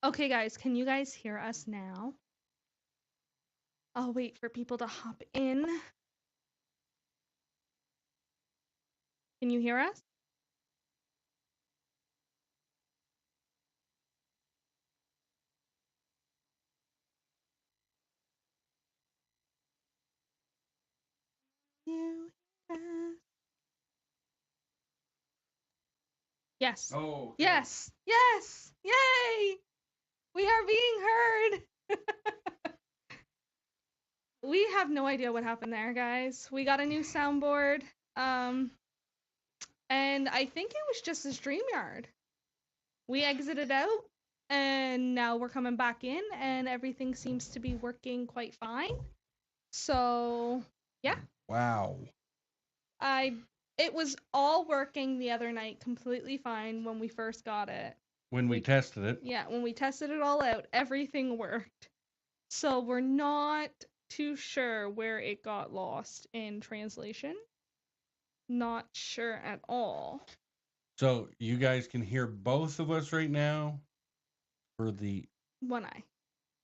Okay, guys, can you guys hear us now? I'll wait for people to hop in. Can you hear us? You hear us? Yes. Oh, okay. Yes. Yes. Yay! We are being heard. We have no idea what happened there, guys. We got a new soundboard. Um, and I think it was just a StreamYard. We exited out and now we're coming back in and everything seems to be working quite fine. So, yeah. Wow. I it was all working the other night completely fine when we first got it. When we tested it. Yeah, when we tested it all out, everything worked. So we're not too sure where it got lost in translation. Not sure at all. So you guys can hear both of us right now for the One eye.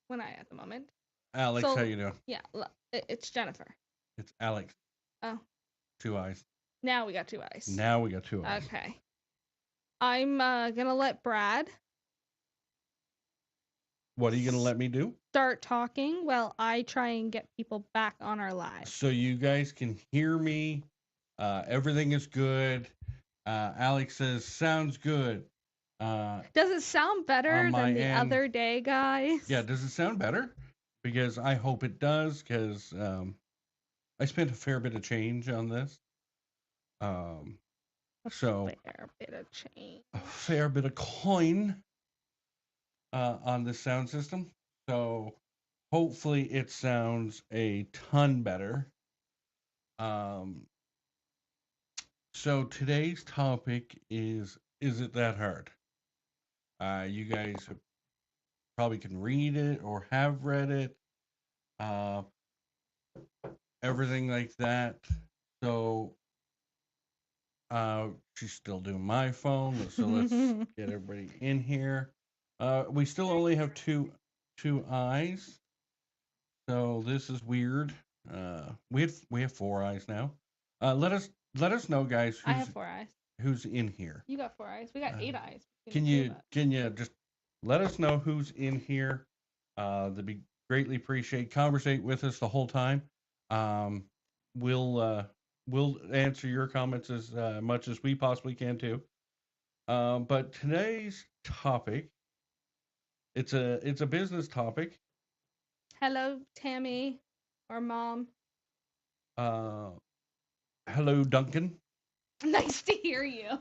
One eye at the moment. Alex, So, how you doing? yeah, it's Jennifer. It's Alex. Oh, 2 eyes. now we got two eyes. Now we got 2 eyes. Okay. I'm gonna let Brad What are you going to let me do? start talking while I try and get people back on our live. So you guys can hear me. Everything is good. Alex says, sounds good. Does it sound better than the other day, guys? Yeah, does it sound better? Because I hope it does, because I spent a fair bit of change on this. So fair bit of change. A fair bit of coin on the sound system. So hopefully it sounds a ton better. So today's topic is it that hard? You guys probably can read it or have read it. Everything like that. So she's still doing my phone, so let's get everybody in here. We still only have two eyes, so this is weird. We have 4 eyes now. Let us know, guys. I have 4 eyes. Who's in here? You got 4 eyes. We got 8 eyes. Can you just let us know who's in here? That'd be greatly appreciated. Conversate with us the whole time. We'll we'll answer your comments as much as we possibly can too. But today's topic, it's a business topic. Hello, Tammy, our mom. Hello, Duncan. Nice to hear you.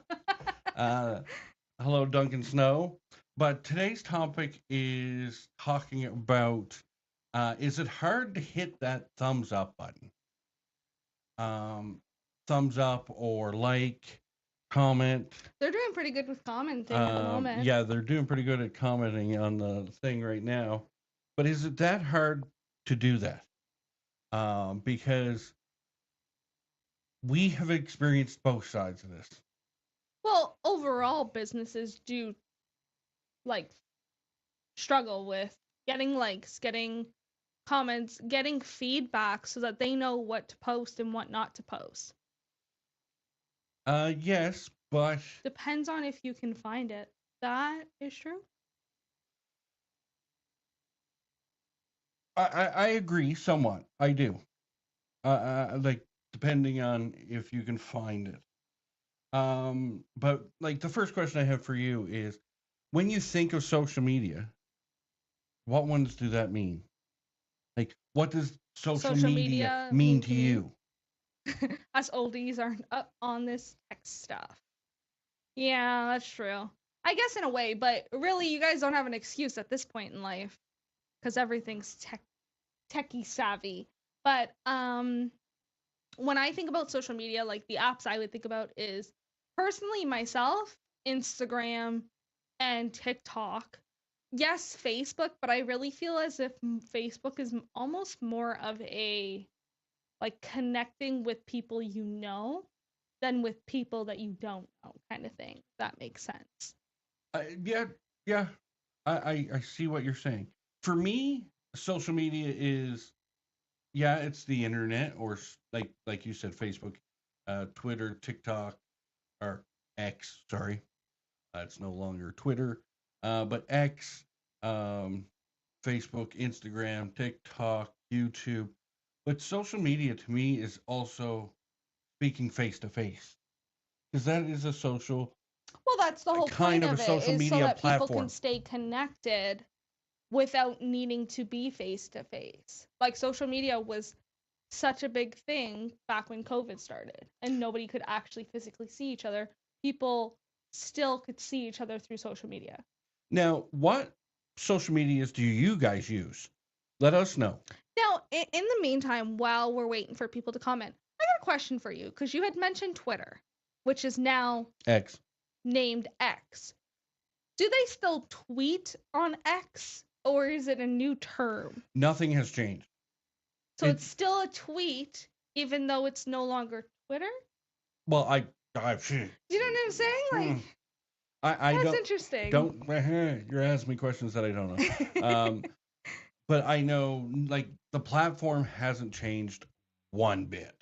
Hello, Duncan Snow. But today's topic is talking about is it hard to hit that thumbs up button? Thumbs up or like, comment. They're doing pretty good with commenting at the moment. Yeah, they're doing pretty good at commenting on the thing right now. But is it that hard to do that? Because we have experienced both sides of this. Well, overall, businesses do like struggle with getting likes, getting comments, getting feedback so that they know what to post and what not to post. Yes, but depends on if you can find it. That is true. I agree somewhat. I do. Like depending on if you can find it. But like the first question I have for you is, when you think of social media, what ones do that mean? Like, what does social media mean to you? Us oldies aren't up on this tech stuff. Yeah, that's true. I guess in a way, but really, you guys don't have an excuse at this point in life because everything's techie savvy. But when I think about social media, like the apps I would think about is personally myself, Instagram, and TikTok. Yes, Facebook, but I really feel as if Facebook is almost more of a like connecting with people you know than with people that you don't know kind of thing. If that makes sense. Yeah, yeah. I see what you're saying. For me, social media is, yeah, it's the internet, or like you said, Facebook, Twitter, TikTok, or X. Sorry, it's no longer Twitter, but X, um, Facebook, Instagram, TikTok, YouTube. But social media to me is also speaking face to face, because that is a social, Well, that's the whole kind point of a of it, social is so media that people can platform. stay connected without needing to be face to face. Like social media was such a big thing back when COVID started and nobody could actually physically see each other. People still could see each other through social media. Now, what social medias do you guys use? Let us know. Now, in the meantime, while we're waiting for people to comment, I got a question for you because you had mentioned Twitter, which is now X. named X. Do they still tweet on X or is it a new term? Nothing has changed. So It it's still a tweet even though it's no longer Twitter? well, I You know what I'm saying? Like, I that's interesting. you're asking me questions that I don't know. But I know, like, the platform hasn't changed one bit.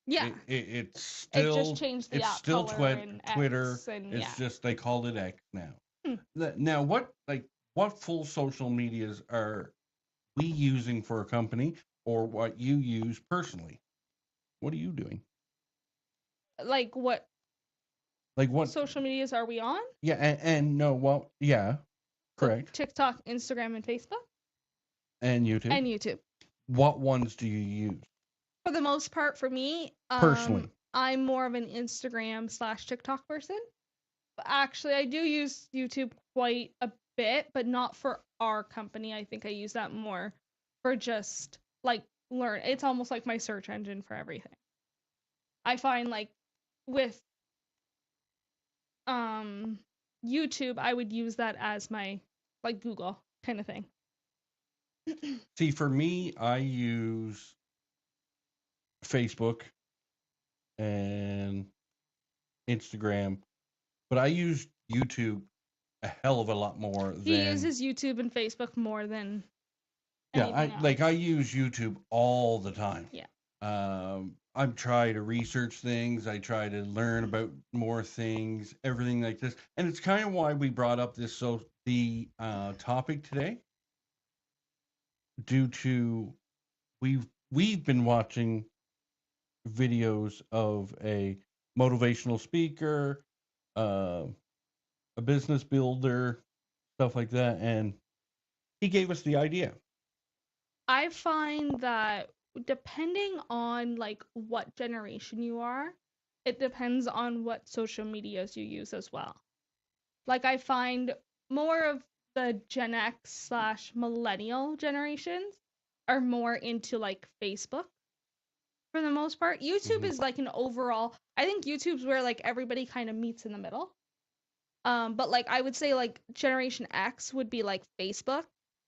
Yeah, It's it just still changed the it's app still color and Twitter. X and yeah. It's just they called it X now. Hmm. Now, what full social medias are we using for a company, or what you use personally? What are you doing? Like what Like what? social medias are we on? Yeah, and no, well, yeah, So correct. TikTok, Instagram, and Facebook, And YouTube. and YouTube. What ones do you use For the most part, for me, personally? I'm more of an Instagram / TikTok person. But actually, I do use YouTube quite a bit, but not for our company. I think I use that more for just like learn. It's almost like my search engine for everything. I find like with um YouTube, I would use that as my like Google kind of thing. See, for me, I use Facebook and Instagram, but I use YouTube a hell of a lot more He than, uses YouTube and Facebook more than yeah, anything else. I use YouTube all the time. Yeah. I'm trying to research things. I try to learn about more things, everything like this, and it's kind of why we brought up the topic today, due to we've been watching videos of a motivational speaker, uh, a business builder, stuff like that, and he gave us the idea. I find that depending on like what generation you are, it depends on what social medias you use as well. Like I find more of the Gen X / millennial generations are more into like Facebook for the most part. YouTube Mhm. is like an overall, I think YouTube's where like everybody kind of meets in the middle. But like I would say like Generation X would be like Facebook.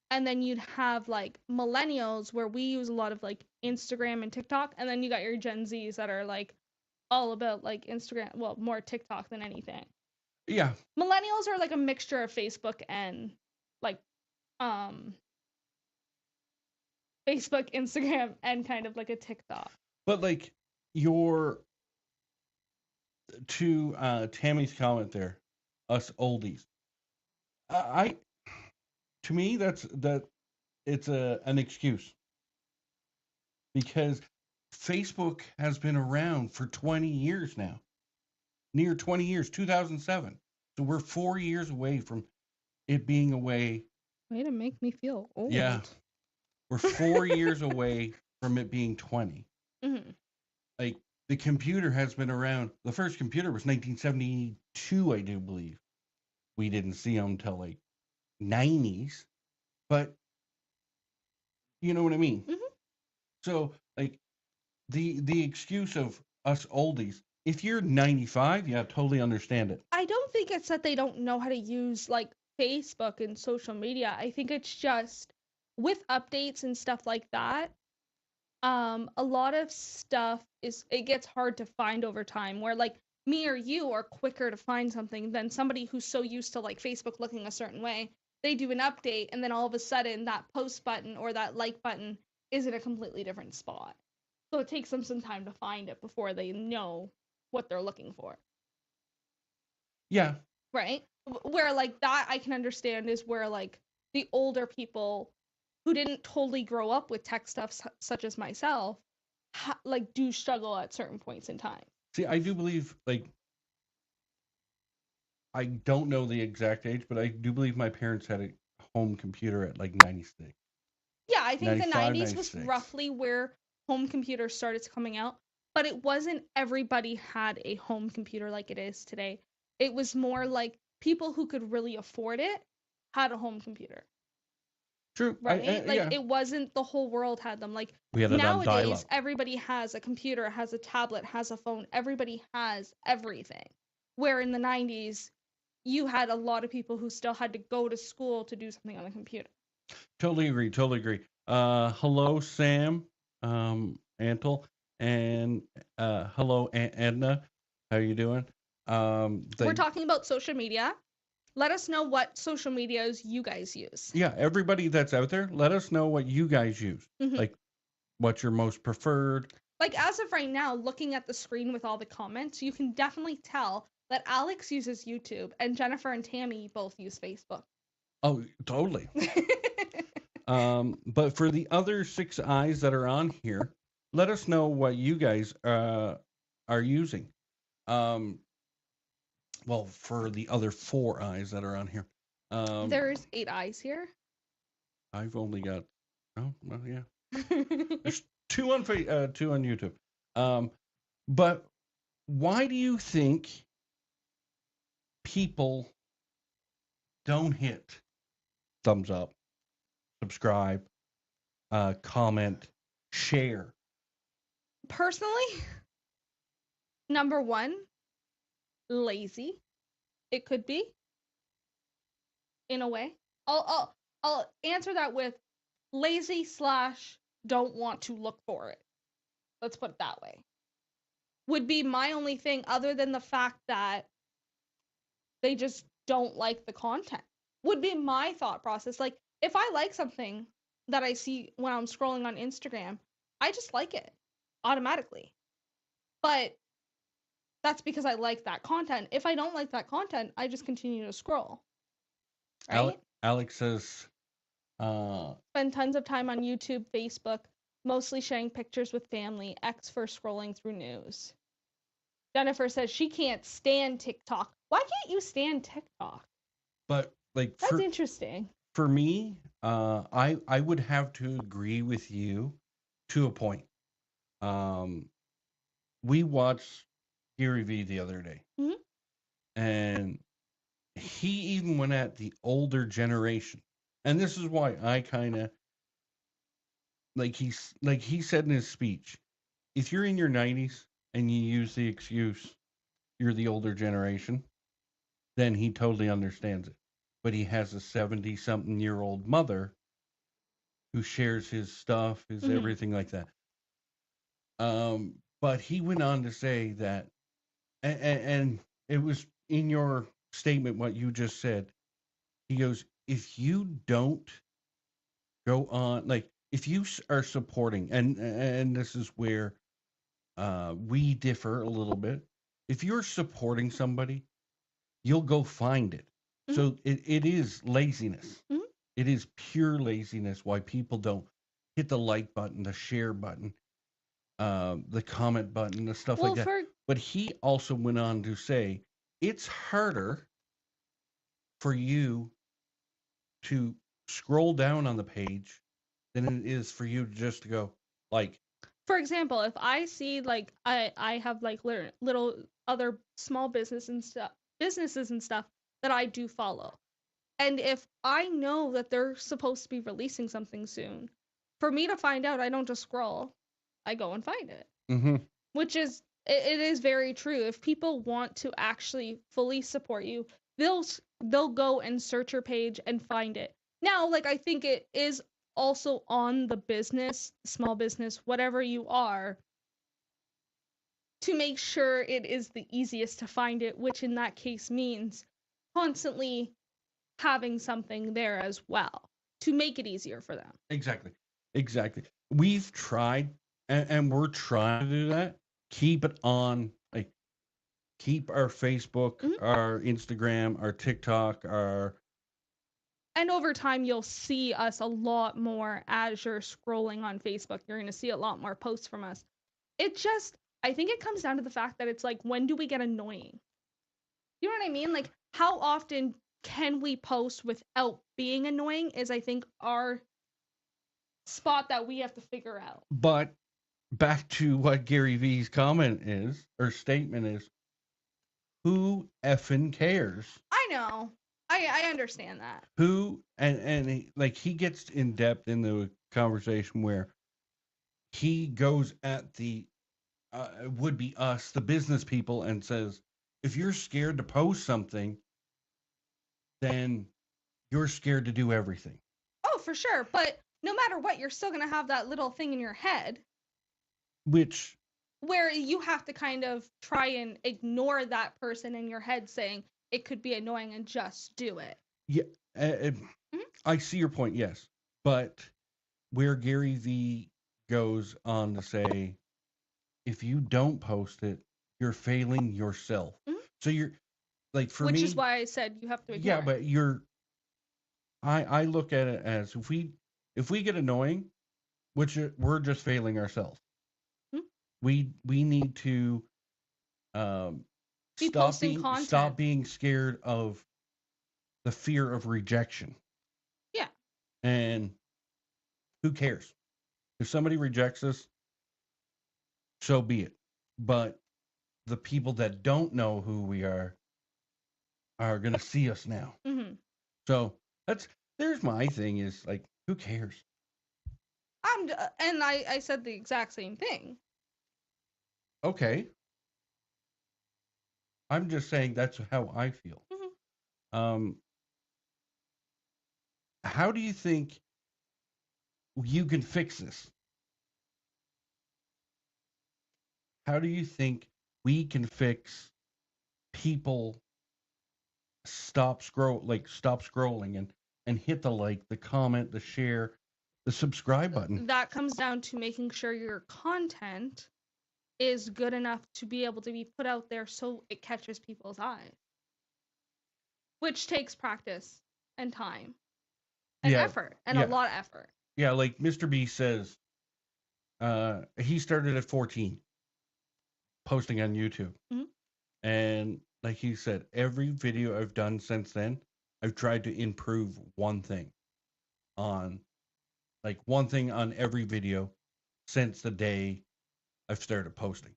And then you'd have like millennials where we use a lot of like Instagram and TikTok. And then you got your Gen Zs that are like all about like Instagram, well, more TikTok than anything. Yeah, Millennials are like a mixture of Facebook and like um Facebook, Instagram, and kind of like a TikTok. but like your to Tammy's comment there, us oldies. I to me that it's an excuse, because Facebook has been around for 20 years now, near 20 years, 2007. So we're 4 years away from it being away. Way to make me feel old. Yeah, we're 4 years away from it being 20. Mm-hmm. Like, the computer has been around. The first computer was 1972, I do believe. We didn't see them until like 90s, but you know what I mean. Mm-hmm. So like the excuse of us oldies. If you're 95, yeah, totally understand it. I don't think it's that they don't know how to use like Facebook and social media. I think it's just with updates and stuff like that. A lot of stuff it gets hard to find over time where like me or you are quicker to find something than somebody who's so used to like Facebook looking a certain way they do an update, and then all of a sudden that post button or that like button is in a completely different spot. So it takes them some time to find it before they know what they're looking for. Yeah. Right? Where like that I can understand is where like the older people who didn't totally grow up with tech stuff such as myself like do struggle at certain points in time. See, I do believe, like, I don't know the exact age, but I do believe my parents had a home computer at like 96. Yeah, I think the 95, 90s was 96. roughly where home computers started coming out, but it wasn't everybody had a home computer like it is today. It was more like people who could really afford it had a home computer. True. Right? Like Yeah. it wasn't the whole world had them. Like We had it on nowadays, dial-up. everybody has a computer, has a tablet, has a phone. Everybody has everything. Where in the 90s, you had a lot of people who still had to go to school to do something on the computer. Totally agree. Totally agree. Hello, Sam, Antle, and hello, Edna. How you doing? We're talking about social media. Let us know what social medias you guys use. Yeah, everybody that's out there, let us know what you guys use. Mhm. Like, what's your most preferred? Like as of right now, looking at the screen with all the comments, you can definitely tell that Alex uses YouTube and Jennifer and Tammy both use Facebook. Oh, totally. But for the other 6 eyes that are on here, let us know what you guys are using. Well, for the other 4 eyes that are on here. There's 8 eyes here. I've only got, oh, well, yeah. There's 2 on 2 on YouTube. But why do you think people don't hit thumbs up, subscribe, comment, share? Personally, number 1, lazy. It could be, in a way. I'll answer that with lazy / don't want to look for it. Let's put it that way. Would be my only thing, other than the fact that they just don't like the content. Would be my thought process. Like, if I like something that I see when I'm scrolling on Instagram, I just like it automatically. But that's because I like that content. If I don't like that content, I just continue to scroll. Right? Alex says, Spend tons of time on YouTube, Facebook, mostly sharing pictures with family, X for scrolling through news. Jennifer says she can't stand TikTok. Why can't you stand TikTok? but like That's interesting. For me, I would have to agree with you to a point. We watched Gary Vee the other day, and he even went at the older generation, and this is why I kind of like he said in his speech, if you're in your 90s and you use the excuse you're the older generation, then he totally understands it. But he has a 70-something-year-old mother who shares his stuff, his everything like that. But he went on to say that, and it was in your statement what you just said. He goes, if you don't go on, like if you are supporting, and this is where we differ a little bit. If you're supporting somebody, you'll go find it. So it is laziness. It is pure laziness why people don't hit the like button, the share button, the comment button, the stuff like that. But he also went on to say it's harder for you to scroll down on the page than it is for you just to go like. For example, if I see like I have like little other small businesses and stuff that I do follow. And if I know that they're supposed to be releasing something soon, for me to find out, I don't just scroll. I go and find it. Which is, it is very true. If people want to actually fully support you, they'll go and search your page and find it. Now, like, I think it is also on the business, small business, whatever you are, to make sure it is the easiest to find it, which in that case means constantly having something there as well to make it easier for them. Exactly. Exactly. We've tried and we're trying to do that. Keep it on, like, keep our Facebook, Mhm. our Instagram, our TikTok, our And over time, you'll see us a lot more as you're scrolling on Facebook. You're going to see a lot more posts from us. I think it comes down to the fact that it's like, when do we get annoying? You know what I mean? Like, how often can we post without being annoying is, I think, our spot that we have to figure out. but back to what Gary V's comment is or statement is, who effing cares? I know. I understand that. Who and he gets in depth in the conversation where he goes at the would be us, the business people, and says, if you're scared to post something, then you're scared to do everything. Oh, for sure. But no matter what, you're still going to have that little thing in your head Which, where you have to kind of try and ignore that person in your head saying it could be annoying and just do it. yeah, I see your point, yes. But where Gary V goes on to say, if you don't post it, you're failing yourself. Mhm. So you're like, for Which me, is why I said you have to ignore yeah, it. but I look at it as, if we get annoying, we're just failing ourselves. Mhm. We need to Be posting content. stop being scared of the fear of rejection. Yeah. And who cares? If somebody rejects us, so be it. But the people that don't know who we are going to see us now. Mm-hmm. So there's my thing is, like, who cares? And I said the exact same thing. Okay. I'm just saying that's how I feel. Mm-hmm. How do you think you can fix this? How do you think we can fix people stop scrolling and hit the like, the comment, the share, the subscribe button? That comes down to making sure your content is good enough to be able to be put out there so it catches people's eyes, which takes practice and time and effort and a lot of effort. Yeah, like Mr. B says, he started at 14 posting on YouTube. Mm-hmm. And like he said, every video I've done since then, I've tried to improve one thing on every video since the day I've started posting.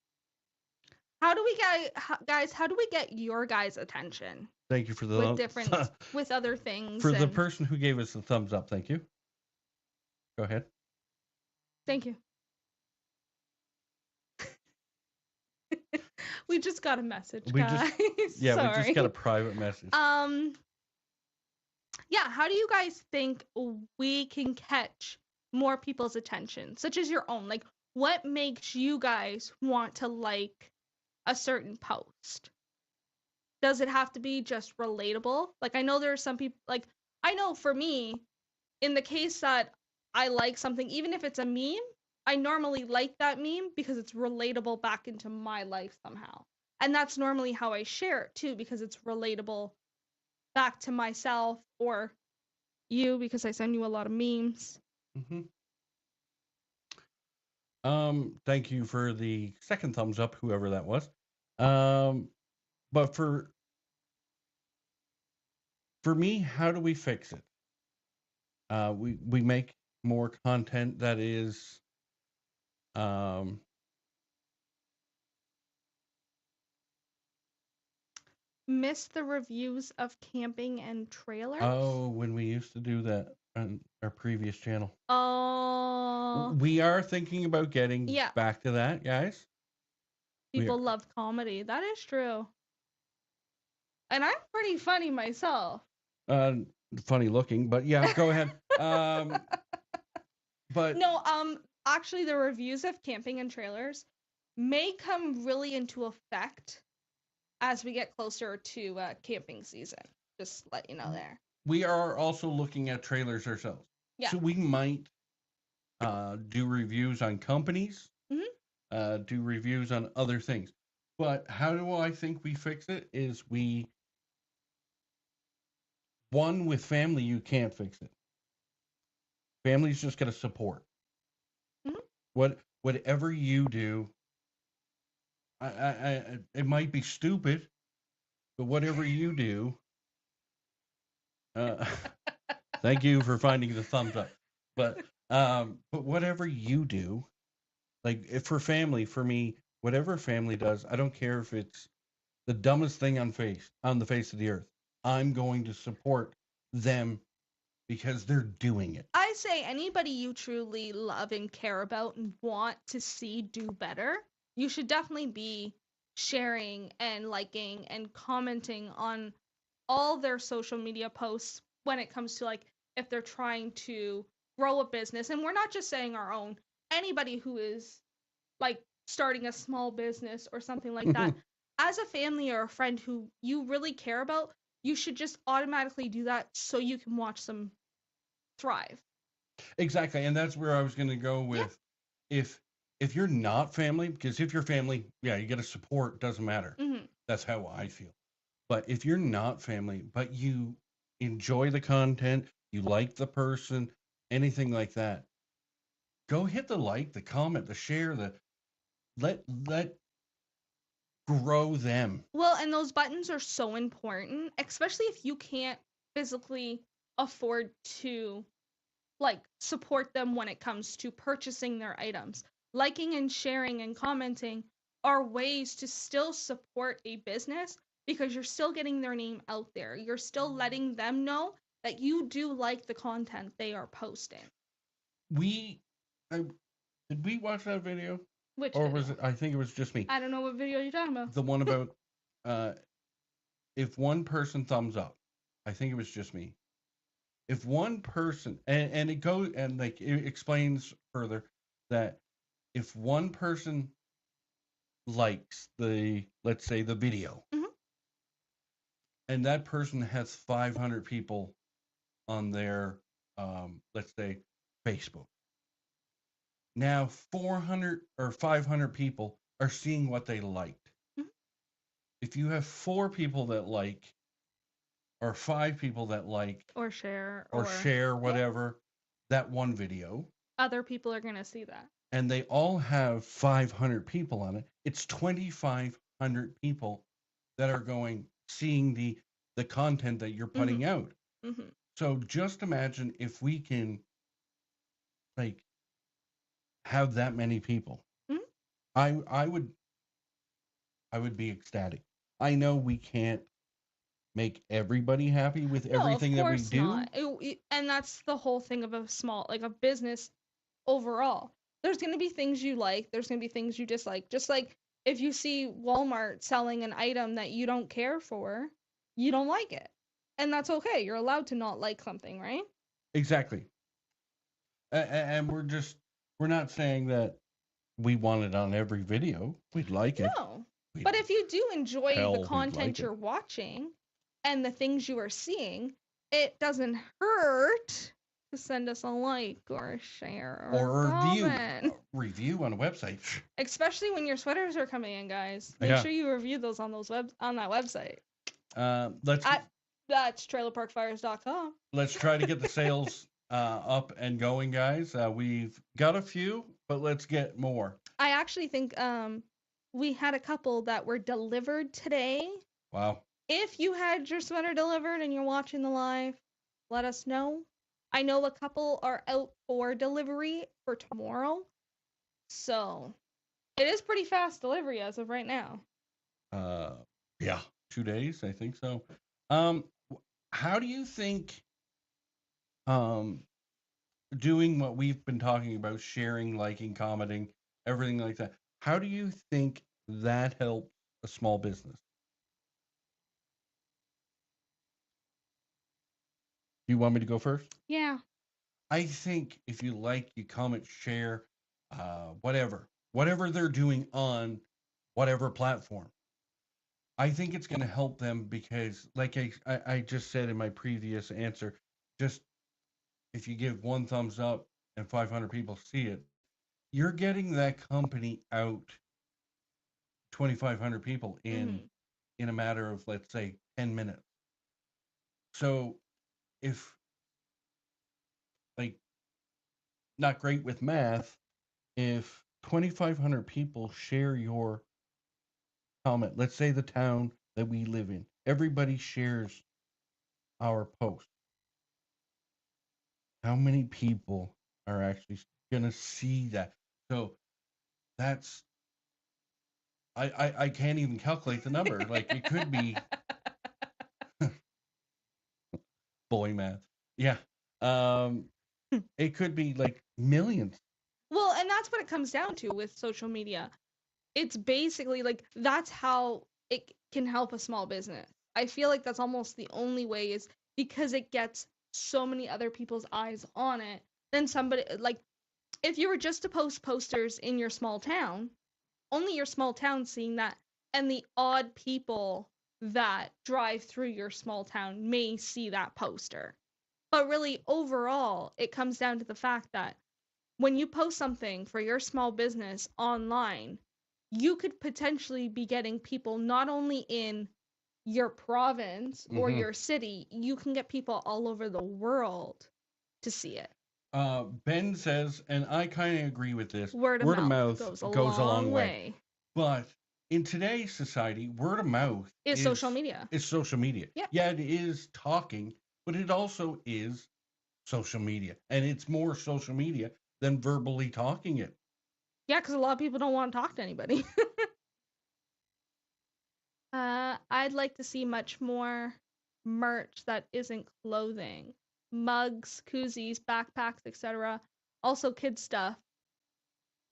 How do we get, guys, how do we get your guys' attention? Thank you for the with different with other things. For the person who gave us the thumbs up, thank you. Go ahead. Thank you. We just got a message, guys. We just got a private message. Yeah, how do you guys think we can catch more people's attention, such as your own? Like, what makes you guys want to like a certain post? Does it have to be just relatable? Like, I know there are some people, like, I know for me, in the case that I like something, even if it's a meme, I normally like that meme because it's relatable back into my life somehow. And that's normally how I share it too, because it's relatable back to myself or you, because I send you a lot of memes. Mm-hmm. Thank you for the second thumbs up, whoever that was. But for me, how do we fix it? We make more content that is Miss the reviews of camping and trailers? Oh, when we used to do that on our previous channel. Oh. We are thinking about getting back to that, guys. People love comedy. That is true. And I'm pretty funny myself. Funny looking, but yeah, go ahead. But no, actually the reviews of camping and trailers may come really into effect as we get closer to camping season. Just let you know there. we are also looking at trailers ourselves. Yeah. So we might do reviews on companies, do reviews on other things. But how do I think we fix it is one, with family, you can't fix it. Family's just going to support. Whatever you do, it might be stupid, but whatever you do, thank you for finding the thumbs up. But whatever you do, like if for family, for me, whatever family does, I don't care if it's the dumbest thing on the face of the earth. I'm going to support them because they're doing it. I say anybody you truly love and care about and want to see do better, you should definitely be sharing and liking and commenting on all their social media posts when it comes to like if they're trying to grow a business. And we're not just saying our own, anybody who is like starting a small business or something like that. As a family or a friend who you really care about, you should just automatically do that so you can watch them thrive. Exactly, and that's where I was going to go with if you're not family, because if you're family, yeah, you get to support, doesn't matter. That's how I feel. But if you're not family, but you enjoy the content, you like the person, anything like that, go hit the like, the comment, the share, the let grow them. Well, and those buttons are so important, especially if you can't physically afford to like support them when it comes to purchasing their items. Liking and sharing and commenting are ways to still support a business because you're still getting their name out there. You're still letting them know that you do like the content they are posting. Did we watch that video? Which or video? was it? I think it was just me. I don't know what video you're talking about. The one about if one person thumbs up. I think it was just me. If one person and it goes and like it explains further that if one person likes let's say the video, and that person has 500 people on their let's say Facebook. Now 400 or 500 people are seeing what they liked. If you have 4 people that like, or 5 people that like, or share, whatever, that one video, other people are going to see that. And they all have 500 people on it. It's 2,500 people that are seeing the content that you're putting out. So just imagine if we can, like, have that many people. I would be ecstatic. I know we can't make everybody happy with everything that we do. Not. And that's the whole thing of a business overall. There's going to be things you like, there's going to be things you dislike. Just like if you see Walmart selling an item that you don't care for, you don't like it. And that's okay. You're allowed to not like something, right? Exactly. And we're not saying that we want it on every video. We'd like it. No. But if you do enjoy the content you're watching and the things you are seeing, it doesn't hurt to send us a like or a share or a review on a website. Especially when your sweaters are coming in, guys. Make sure you review those on that website. That's trailerparkfires.com. Let's try to get the sales up and going, guys. We've got a few, but let's get more. I actually think we had a couple that were delivered today. Wow. If you had your sweater delivered and you're watching the live, let us know. I know a couple are out for delivery for tomorrow. So it is pretty fast delivery as of right now. Yeah, 2 days, I think so. How do you think doing what we've been talking about, sharing, liking, commenting, everything like that, how do you think that helps a small business? You want me to go first? Yeah. I think if you like, you comment, share, whatever they're doing on whatever platform, I think it's going to help them because, like I just said in my previous answer, just if you give one thumbs up and 500 people see it, you're getting that company out 2,500 people Hmm. in a matter of, let's say, 10 minutes. So if, like, not great with math, if 2,500 people share your comment, let's say the town that we live in, everybody shares our post. How many people are actually going to see that? So that's, I can't even calculate the number. Like, it could be boy math. Yeah. Um, it could be like millions. Well, and that's what it comes down to with social media. It's basically like that's how it can help a small business. I feel like that's almost the only way is because it gets so many other people's eyes on it. Then somebody like if you were just to post posters in your small town, only your small town seeing that, and the odd people that drive through your small town may see that poster. But really, overall, it comes down to the fact that when you post something for your small business online, you could potentially be getting people not only in your province or Mm-hmm. your city, you can get people all over the world to see it. Ben says, and I kind of agree with this, Word of word of mouth mouth goes a goes a long long way. way. But in today's society, word of mouth It's social media. is social media. Yeah. Yeah, it is talking, but it also is social media. And it's more social media than verbally talking it. Yeah, because a lot of people don't want to talk to anybody. I'd like to see much more merch that isn't clothing. Mugs, koozies, backpacks, etc. Also kid stuff.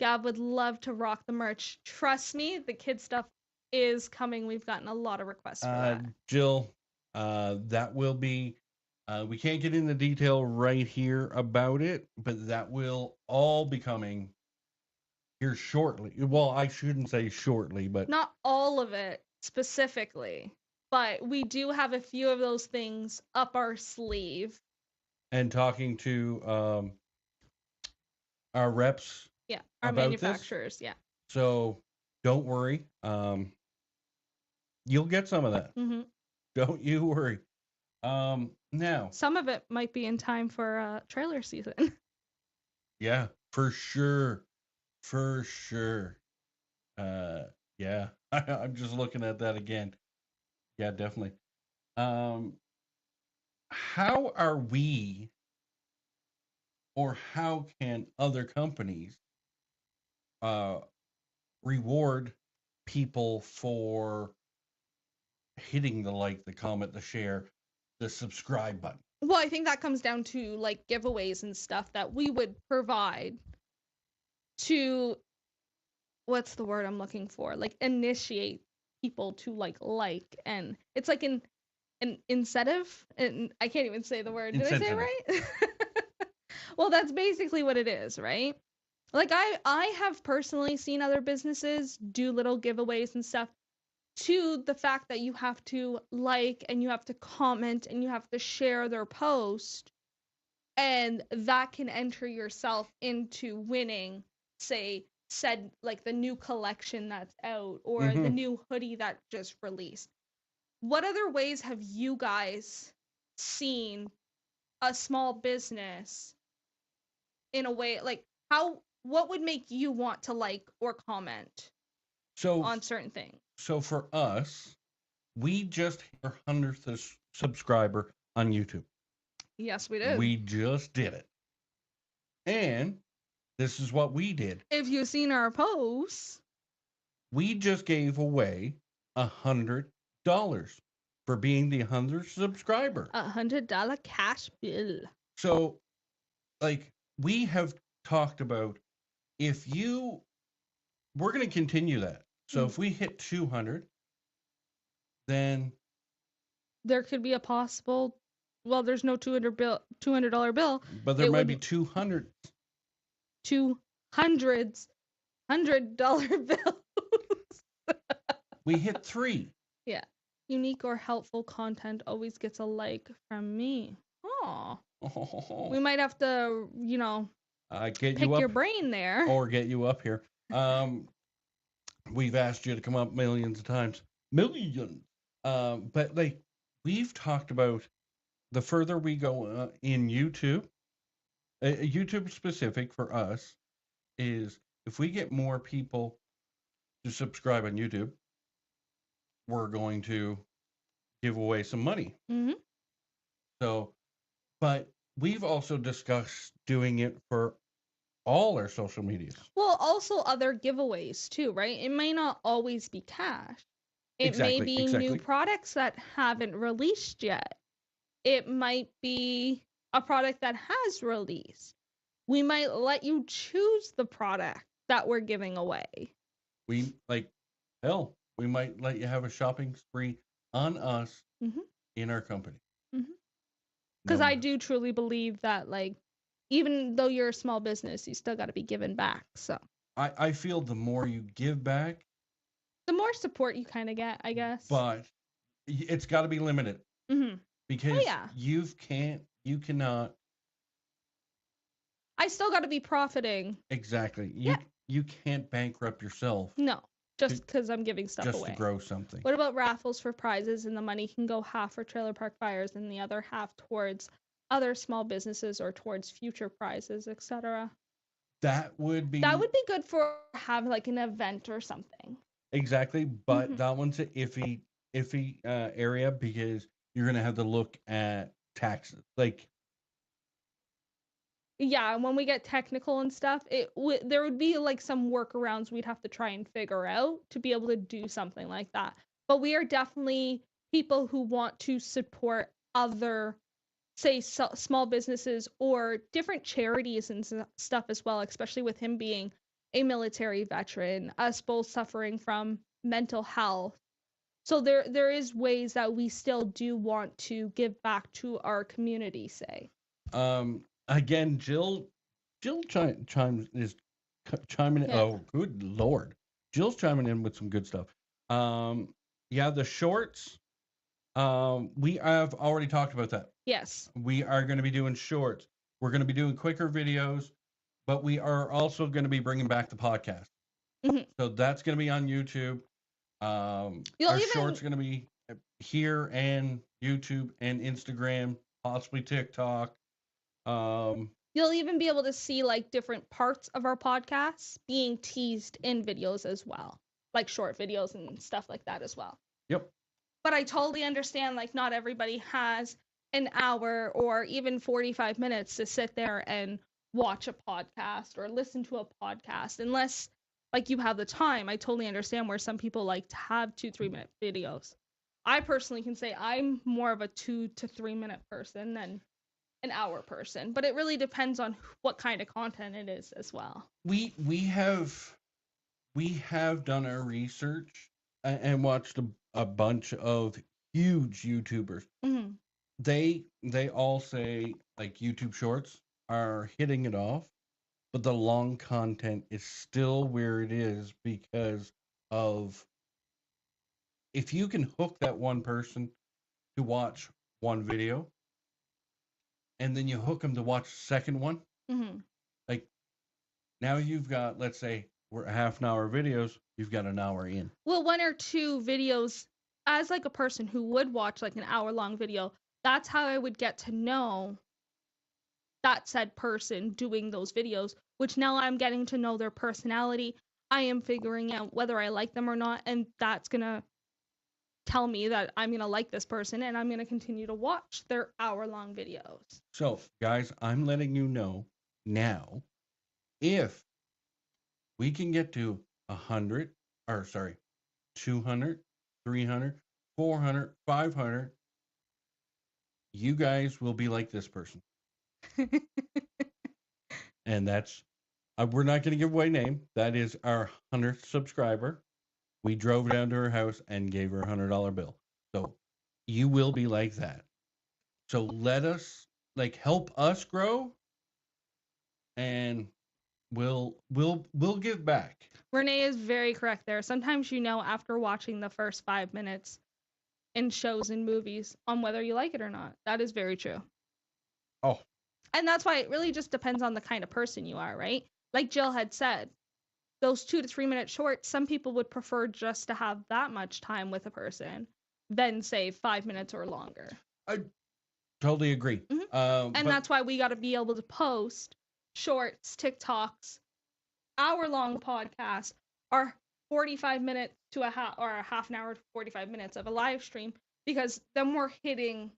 Gab would love to rock the merch. Trust me, the kid stuff is coming. We've gotten a lot of requests for that. Jill, that will be, we can't get into detail right here about it, but that will all be coming here shortly. Well, I shouldn't say shortly, but Not all of it specifically, but we do have a few of those things up our sleeve. and talking to our reps Yeah, our about this. manufacturers, yeah. So don't worry. You'll get some of that. Hmm. Don't you worry. Now, Some of it might be in time for trailer season. yeah, for sure. For sure. Yeah. I'm just looking at that again. Yeah, definitely. Um, how are we or how can other companies uh reward people for hitting the like, the comment, the share, the subscribe button? Well, I think that comes down to like giveaways and stuff that we would provide to what's the word I'm looking for? Like initiate people to like and it's like an incentive and I can't even say the word. Did I say it right? Well, that's basically what it is, right? Like I have personally seen other businesses do little giveaways and stuff to the fact that you have to like and you have to comment and you have to share their post and that can enter yourself into winning, say, said like the new collection that's out or the Mm-hmm. new hoodie that just released. What other ways have you guys seen a small business in a way like how what would make you want to like or comment So on certain things? so for us, we just hit our 100th subscriber on YouTube. Yes, we did. We just did it. And this is what we did. If you've seen our posts, We just gave away $100 for being the 100th subscriber. $100 cash bill. So, like, we have talked about, if you, we're going to continue that. So if we hit 200, then There could be a possible. Well, there's no $200 bill. but there It might would be 200. $200 $100 bills. We hit 3. Yeah. Unique or helpful content always gets a like from me. Oh. We might have to, Get you pick your up brain there. or get you up here. We've asked you to come up millions of times. Millions. But like we've talked about, the further we go in YouTube, YouTube specific for us is if we get more people to subscribe on YouTube, we're going to give away some money. hmm So, but we've also discussed doing it for all our social medias. Well, also other giveaways too, right? It may not always be cash. It may be new Exactly. products that haven't released yet. It might be a product that has released. We might let you choose the product that we're giving away. We like, hell, we might let you have a shopping spree on us hmm in our company. Because No, I do truly believe that, like, even though you're a small business, you still got to be given back. So I feel the more you give back, the more support you kind of get, I guess. but it's got to be limited Oh because yeah, you cannot I still got to be profiting. exactly Yeah. you can't bankrupt yourself No, just because I'm giving stuff just away. to grow something. What about raffles for prizes, and the money can go half for Trailer Park Fires and the other half towards other small businesses or towards future prizes, etc. That would be That would be good for have like an event or something. exactly, but Mhm. that one's an iffy area because you're gonna have to look at taxes. Like Yeah, when we get technical and stuff, there would be like some workarounds we'd have to try and figure out to be able to do something like that. But we are definitely people who want to support other, say, small businesses or different charities and stuff as well, especially with him being a military veteran, us both suffering from mental health. So there is ways that we still do want to give back to our community, say. again, Jill chimes is chiming in. Yeah. Oh, good lord, Jill's chiming in with some good stuff. Yeah, the shorts. We have already talked about that. Yes. We are going to be doing shorts. We're going to be doing quicker videos, but we are also going to be bringing back the podcast. hmm So that's going to be on YouTube. Our shorts are going to be here and YouTube and Instagram, possibly TikTok. You'll even be able to see like different parts of our podcasts being teased in videos as well, like short videos and stuff like that as well. Yep. But I totally understand, like, not everybody has an hour or even 45 minutes to sit there and watch a podcast or listen to a podcast unless, like, you have the time. I totally understand where some people like to have 2-3 minute videos. I personally can say I'm more of a 2 to 3 minute person than an hour person, but it really depends on what kind of content it is as well. We have done our research and watched a bunch of huge YouTubers. Mm-hmm. They all say like YouTube Shorts are hitting it off, but the long content is still where it is because of if you can hook that one person to watch one video and then you hook them to watch the second one, Mm-hmm. like now you've got, let's say we're half an hour videos, you've got an hour in. Well, 1 or 2 videos, as like a person who would watch like an hour-long video, that's how I would get to know that said person doing those videos, which now I'm getting to know their personality. I am figuring out whether I like them or not, and that's gonna tell me that I'm gonna like this person and I'm gonna continue to watch their hour-long videos. So, guys, I'm letting you know now if we can get to 100, or sorry, 200, 300, 400, 500, you guys will be like this person. And that's, we're not going to give away name. That is our 100th subscriber. We drove down to her house and gave her a $100 bill. So you will be like that. So let us, like, help us grow, and we'll give back. Renee is very correct there. Sometimes, after watching the first 5 minutes, in shows and movies on whether you like it or not. That is very true. Oh, And that's why it really just depends on the kind of person you are, right? Like Jill had said, those 2 to 3 minute shorts, some people would prefer just to have that much time with a person than say 5 minutes or longer. I totally agree. And that's why we got to be able to post shorts, TikToks, hour-long podcasts, or 45 minutes to a half an hour to 45 minutes of a live stream, because then we're hitting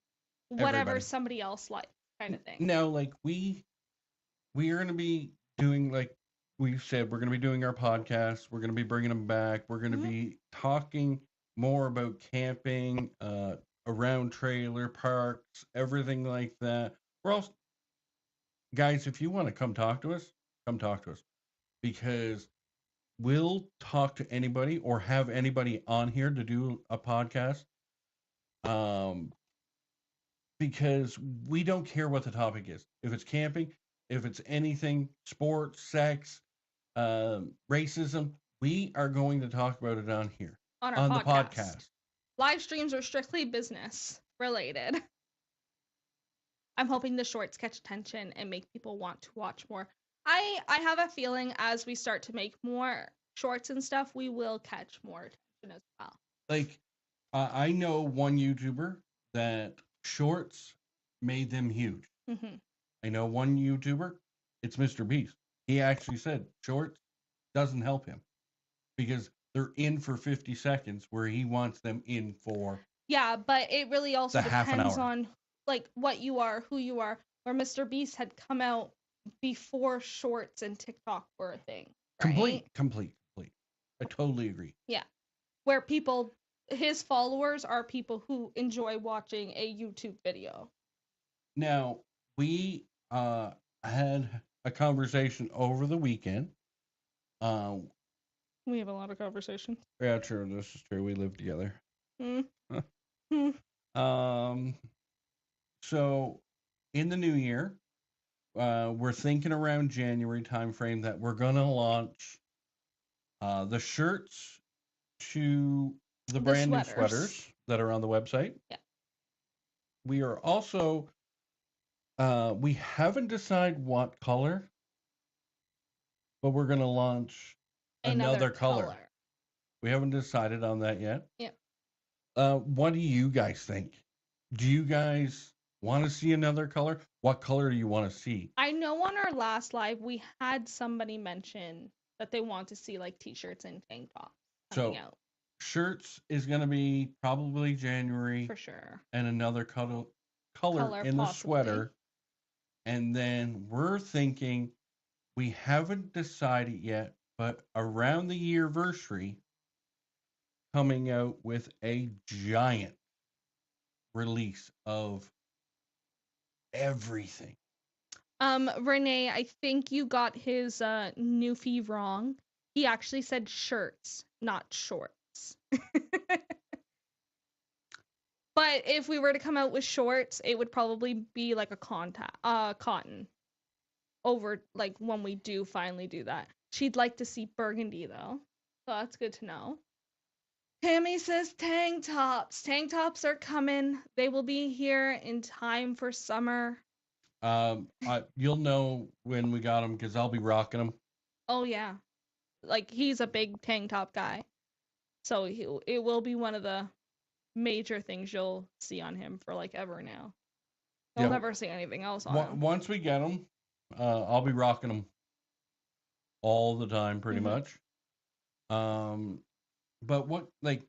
whatever Everybody. somebody else likes, kind of thing. Now, like we are going to be doing, like we said, we're going to be doing our podcasts. We're going to be bringing them back. We're going to be talking more about camping, around trailer parks, everything like that. We're also, guys, if you want to come talk to us, because we'll talk to anybody or have anybody on here to do a podcast. Because we don't care what the topic is. If it's camping, if it's anything, sports, sex, racism, we are going to talk about it on here. On the podcast. Live streams are strictly business related. I'm hoping the shorts catch attention and make people want to watch more. I have a feeling as we start to make more shorts and stuff, we will catch more attention as well. Like, I know one YouTuber that shorts made them huge. I know one YouTuber, it's Mr. Beast. He actually said shorts doesn't help him because they're in for 50 seconds where he wants them in for but it really also depends on like what you are, who you are. Where Mr. Beast had come out before shorts and TikTok were a thing. Right? Complete. I totally agree. Yeah. Where people, his followers are people who enjoy watching a YouTube video. Now, we had a conversation over the weekend. We have a lot of conversations. Yeah, true. This is true. We live together. So, in the new year, we're thinking around January timeframe that we're going to launch the shirts to the brand new sweaters that are on the website. Yeah. We are also, we haven't decided what color, but we're going to launch another color. We haven't decided on that yet. Yeah. What do you guys think? Do you guys want to see another color? What color do you want to see? I know on our last live we had somebody mention that they want to see like t-shirts and tank tops coming out. Shirts is going to be probably January for sure, and another color in the sweater. And then we're thinking, we haven't decided yet, but around the yearversary, coming out with a giant release of everything. Renee, I think you got his Newfie wrong. He actually said shirts, not shorts. But if we were to come out with shorts, it would probably be like a cotton over, like when we do finally do that. She'd like to see burgundy though, so that's good to know. Tammy says tank tops. Tank tops are coming. They will be here in time for summer. You'll know when we got them because I'll be rocking them. Oh yeah, like he's a big tank top guy, so it will be one of the major things you'll see on him for like ever now. You'll never see anything else on him. Once we get them, I'll be rocking them all the time, pretty much. But what, like...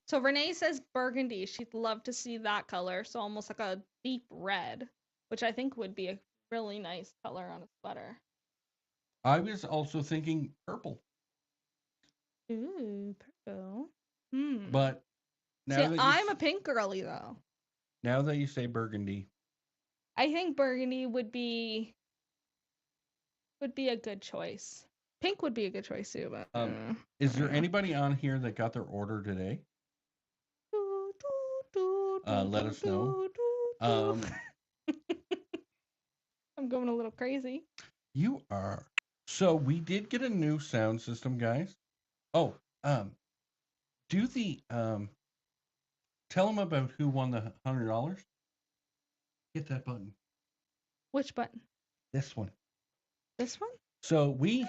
So Renee says burgundy. She'd love to see that color. So almost like a deep red, which I think would be a really nice color on a sweater. I was also thinking purple. Ooh, purple. But now I'm a pink girly, though. Now that you say burgundy. I think burgundy would be a good choice. Pink would be a good choice too, but is there anybody on here that got their order today? Let us know. I'm going a little crazy. You are. So we did get a new sound system, guys. Oh, do the tell them about who won the $100. Hit that button. Which button? This one. This one? So we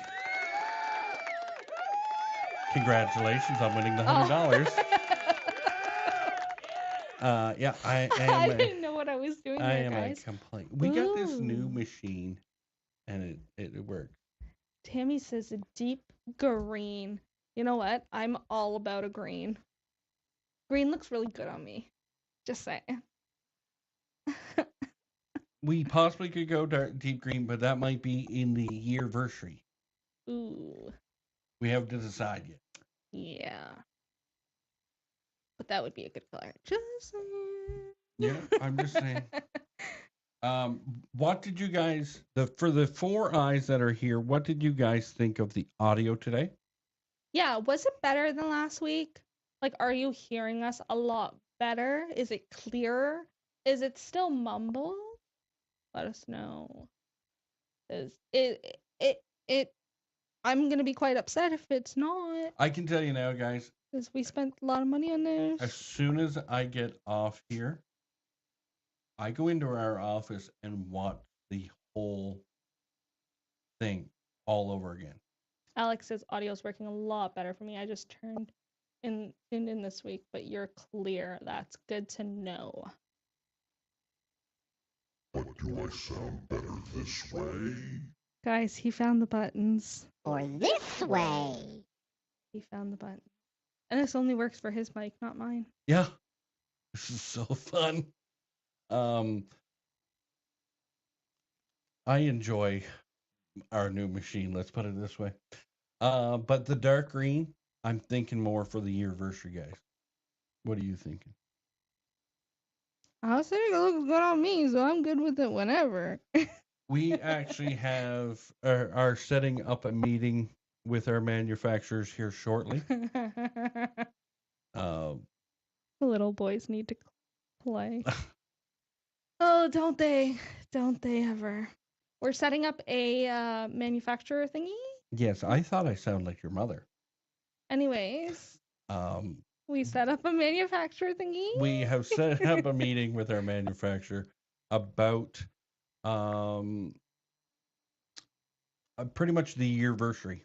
congratulations on winning the Oh. $100. Yeah, I I am. didn't know what I was doing I there, am a guys. complaint. We got this new Ooh. machine, and it works. Tammy says a deep green. You know what? I'm all about a green. Green looks really good on me. Just saying. We possibly could go deep green, but that might be in the yearversary. Ooh. We haven't to decide yet. Yeah. But that would be a good color. Just saying. Yeah, I'm just saying. What did you guys for the 4 eyes that are here? What did you guys think of the audio today? Yeah, was it better than last week? Like, are you hearing us a lot better? Is it clearer? Is it still mumble? Let us know. Is it I'm gonna be quite upset if it's not, I can tell you now, guys. because we spent a lot of money on this. As soon as I get off here, I go into our office and watch the whole thing all over again. Alex says audio's working a lot better for me. I just tuned in this week, but you're clear. That's good to know. But do I sound better this way? Guys, he found the buttons. Or this way. He found the button. And this only works for his mic, not mine. Yeah, this is so fun. I enjoy our new machine. Let's put it this way. But the dark green, I'm thinking more for the yearversary, guys. What are you thinking? I think it looks good on me, so I'm good with it whenever. We actually are setting up a meeting with our manufacturers here shortly. The little boys need to play. Oh, don't they? Don't they ever? We're setting up a manufacturer thingy. Yes, I thought I sound like your mother. Anyways, we set up a manufacturer thingy. We have set up a meeting with our manufacturer about pretty much the yearversary.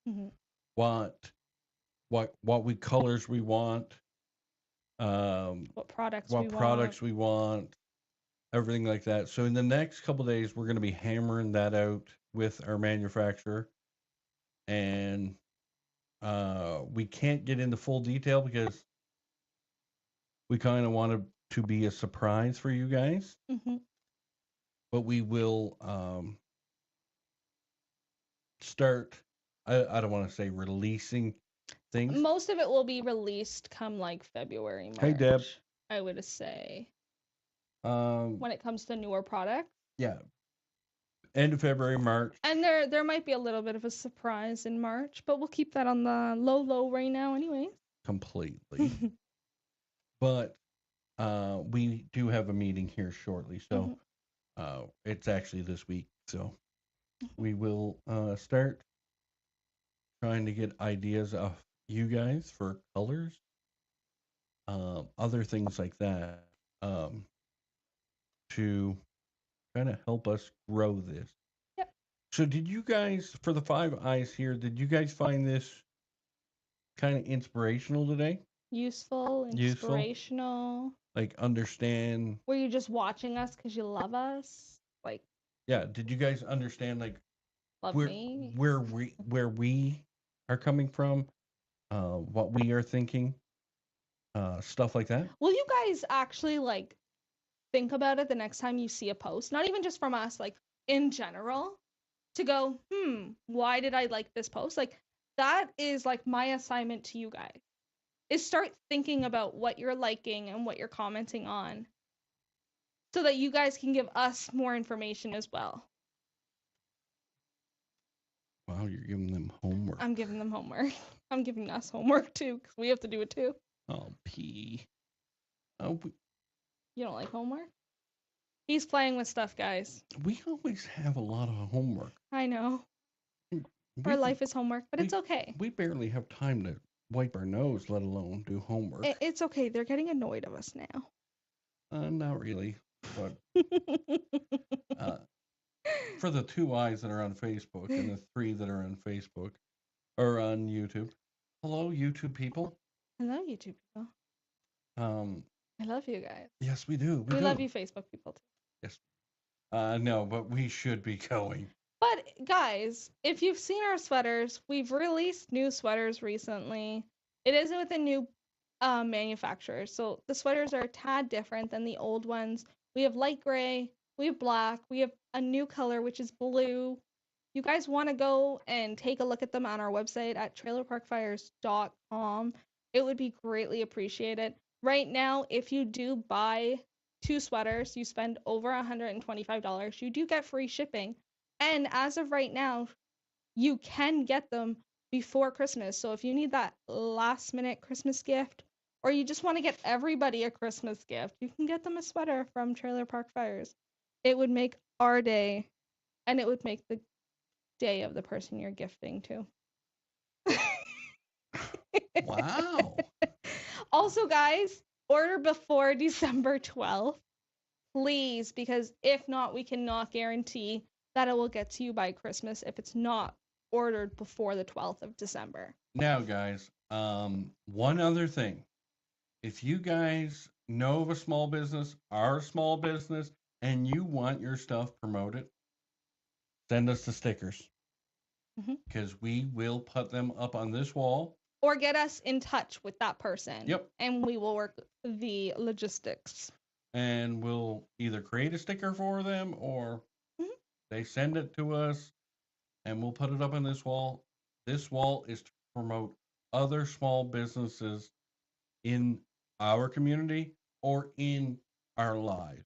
Mm-hmm. What we colors we want, what products we want, everything like that. So in the next couple of days, we're going to be hammering that out with our manufacturer, and we can't get into full detail because we kind of want it to be a surprise for you guys. Mm-hmm. But we will start. I don't want to say releasing things. Most of it will be released come like February, March. Hey, Deb. I would say. When When it comes to newer products. Yeah. End of February, March. And there might be a little bit of a surprise in March, but we'll keep that on the low right now anyway. Completely. But we do have a meeting here shortly, so it's actually this week. So we will start trying to get ideas of you guys for colors, other things like that, to kind of help us grow this. Yep. So did you guys, for the 5 eyes here, did you guys find this kind of inspirational today? Useful, inspirational. Like understand. Were you just watching us because you love us? Like, Yeah, did you guys understand like love where me? where we are coming from, what we are thinking, stuff like that? Will you guys actually like think about it the next time you see a post? Not even just from us, like in general, to go, why did I like this post? Like that is like my assignment to you guys. Is start thinking about what you're liking and what you're commenting on, so that you guys can give us more information as well. Wow, you're giving them homework. I'm giving them homework. I'm giving us homework too, because we have to do it too. Oh, P. Oh, You don't like homework? He's playing with stuff, guys. we always have a lot of homework. I know. We, Our life is homework, but it's okay. We barely have time to wipe our nose, let alone do homework. It's okay. They're getting annoyed of us now. Not really, but for the 2 eyes that are on Facebook and the 3 that are on Facebook or on YouTube. Hello, YouTube people. Hello, YouTube people. I love you guys. Yes, we do. We love you, Facebook people too. Yes. No, but we should be going. But guys, if you've seen our sweaters, we've released new sweaters recently. It is with a new manufacturer, so the sweaters are a tad different than the old ones. We have light gray, we have black, we have a new color which is blue. You guys want to go and take a look at them on our website at trailerparkfires.com. It would be greatly appreciated. Right now, if you do buy 2 sweaters, you spend over $125, you do get free shipping. And as of right now, you can get them before Christmas. So if you need that last minute Christmas gift, or you just want to get everybody a Christmas gift, you can get them a sweater from Trailer Park Fires. It would make our day, and it would make the day of the person you're gifting to. Wow. Also, guys, order before December 12th, please, because if not, we cannot guarantee that it will get to you by Christmas if it's not ordered before the 12th of December. Now, guys, one other thing. If you guys know of a small business, are a small business, and you want your stuff promoted, send us the stickers. Because we will put them up on this wall. Or get us in touch with that person. Yep. And we will work the logistics. And we'll either create a sticker for them or they send it to us and we'll put it up on this wall. This wall is to promote other small businesses in our community or in our lives.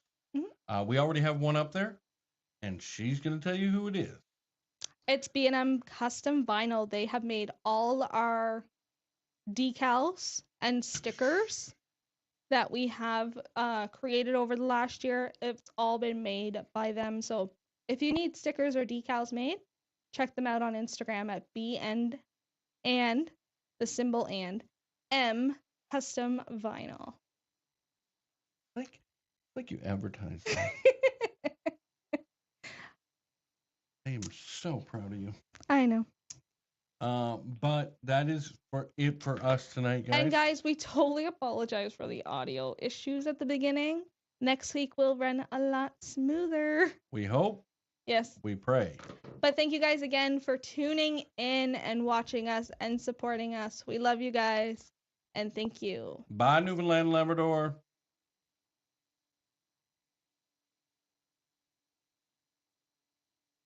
We already have one up there and she's going to tell you who it is. It's B&M Custom Vinyl. They have made all our decals and stickers that we have created over the last year. It's all been made by them. So if you need stickers or decals made, check them out on Instagram at B and the symbol and M Custom Vinyl. Like you advertise that. I am so proud of you. I know. But that is it for us tonight, guys. And guys, we totally apologize for the audio issues at the beginning. Next week will run a lot smoother. We hope. Yes. We pray. But thank you guys again for tuning in and watching us and supporting us. We love you guys. And thank you. Bye, Newfoundland, Labrador.